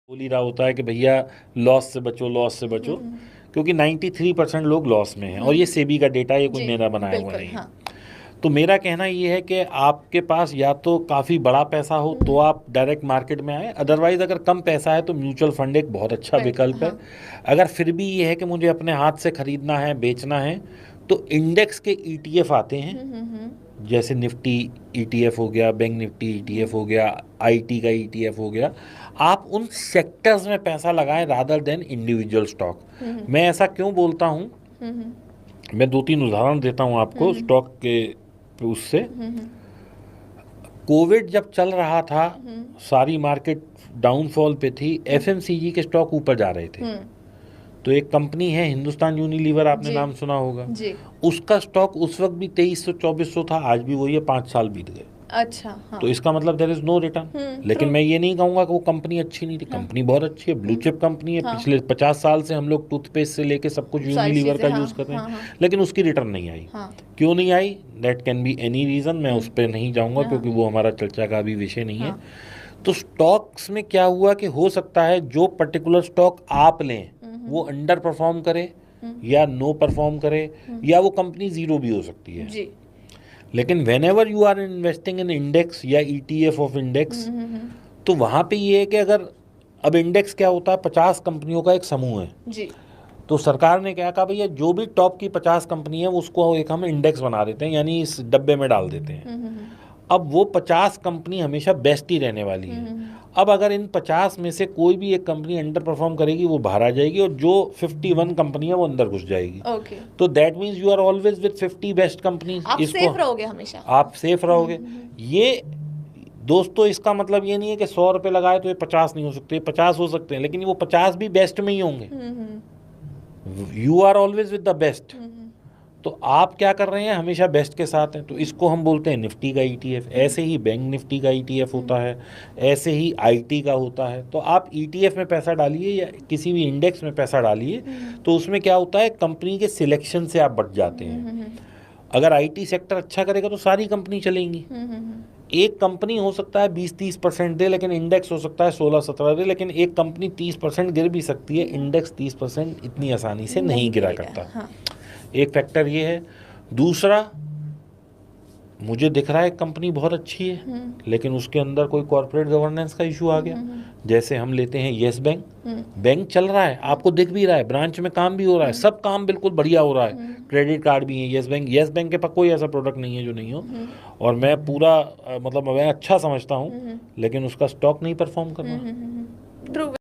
बोल ही रहा होता है कि भैया लॉस से बचो, लॉस से बचो, क्योंकि 93% लोग लॉस में हैं और ये सेबी का डेटा, ये कोई जी, मेरा बनाया हुआ बिल्कुल, नहीं है। हाँ। तो मेरा कहना ये है कि आपके पास या तो काफ़ी बड़ा पैसा हो तो आप डायरेक्ट मार्केट में आए, अदरवाइज अगर कम पैसा है तो म्यूचुअल फंड एक बहुत अच्छा बिल्कुल, विकल्प है। हाँ। अगर फिर भी ये है कि मुझे अपने हाथ से खरीदना है, बेचना है, तो इंडेक्स के ईटीएफ आते हैं, जैसे निफ्टी ईटीएफ हो गया, बैंक निफ्टी ईटीएफ हो गया, आईटी का ईटीएफ हो गया। आप उन सेक्टर्स में पैसा लगाएं रादर देन इंडिविजुअल स्टॉक। मैं ऐसा क्यों बोलता हूं, मैं दो तीन उदाहरण देता हूं आपको स्टॉक के उससे। कोविड जब चल रहा था, सारी मार्केट डाउनफॉल पे थी, एफएमसीजी के स्टॉक ऊपर जा रहे थे। तो एक कंपनी है हिंदुस्तान यूनिलीवर, आपने जी, नाम सुना होगा। जी। उसका स्टॉक उस वक्त भी 2300-2400 था, आज भी वही है, 5 साल बीत गए। अच्छा, हाँ। तो इसका मतलब देयर इज नो रिटर्न। लेकिन ट्रू। मैं ये नहीं कहूंगा कि वो कंपनी अच्छी नहीं थी, हाँ। कंपनी बहुत अच्छी है, ब्लू चिप कंपनी है। हाँ। पिछले 50 साल से हम लोग टूथपेस्ट से लेके सब कुछ सारी यूनिलीवर चीज़ें, का हाँ, यूज़ कर रहे हाँ, हैं, हाँ। लेकिन उसकी रिटर्न नहीं आई। हाँ। क्यों नहीं आई, that can be any reason, मैं उस पर नहीं जाऊंगा हाँ। क्योंकि वो हमारा चर्चा का अभी विषय नहीं है। हाँ। तो स्टॉक्स में क्या हुआ कि हो सकता है जो पर्टिकुलर स्टॉक आप लें वो अंडर परफॉर्म करे या नो परफॉर्म करे, या वो कंपनी ज़ीरो भी हो सकती है। जी। लेकिन whenever you are investing in index या ईटीएफ ऑफ इंडेक्स, तो वहाँ पे ये है कि अगर अब इंडेक्स क्या होता है, 50 कंपनियों का एक समूह है। जी। तो सरकार ने क्या कहा, भैया जो भी टॉप की 50 कंपनी है उसको एक हम इंडेक्स बना देते हैं, यानी इस डब्बे में डाल देते हैं। अब वो 50 कंपनी हमेशा बेस्ट ही रहने वाली है। अब अगर इन 50 में से कोई भी एक कंपनी अंडर परफॉर्म करेगी वो बाहर आ जाएगी, और जो 51 कंपनी है वो अंदर घुस जाएगी। ओके। तो that means you are always with 50 best company. आप इसको सेफ रहोगे हमेशा। आप सेफ रहोगे। ये दोस्तों इसका मतलब ये नहीं है कि 100 रुपये लगाए तो ये 50 नहीं हो सकते, 50 हो सकते हैं, लेकिन वो 50 भी बेस्ट में ही होंगे। You are always with the best. तो आप क्या कर रहे हैं, हमेशा बेस्ट के साथ हैं, तो इसको हम बोलते हैं निफ्टी का ईटीएफ। ऐसे ही बैंक निफ्टी का ईटीएफ होता है, ऐसे ही आईटी का होता है। तो आप ईटीएफ में पैसा डालिए या किसी भी इंडेक्स में पैसा डालिए, तो उसमें क्या होता है, कंपनी के सिलेक्शन से आप बच जाते हैं। अगर आईटी सेक्टर अच्छा करेगा तो सारी कंपनी चलेंगी। एक कंपनी हो सकता है 20-30% दे, लेकिन इंडेक्स हो सकता है 16-17 दे, लेकिन एक कंपनी 30% गिर भी सकती है, इंडेक्स 30% इतनी आसानी से नहीं गिरा करता। हाँ। एक फैक्टर ये है। दूसरा, मुझे दिख रहा है कंपनी बहुत अच्छी है, लेकिन उसके अंदर कोई कॉर्पोरेट गवर्नेंस का इशू आ गया। जैसे हम लेते हैं यस बैंक, बैंक चल रहा है, आपको दिख भी रहा है, ब्रांच में काम भी हो रहा है, सब काम बिल्कुल बढ़िया हो रहा है, क्रेडिट कार्ड भी है। यस बैंक के पास कोई ऐसा प्रोडक्ट नहीं है जो नहीं हो, और मैं पूरा मतलब मैं अच्छा समझता हूँ, लेकिन उसका स्टॉक नहीं परफॉर्म कर रहा। ट्रू।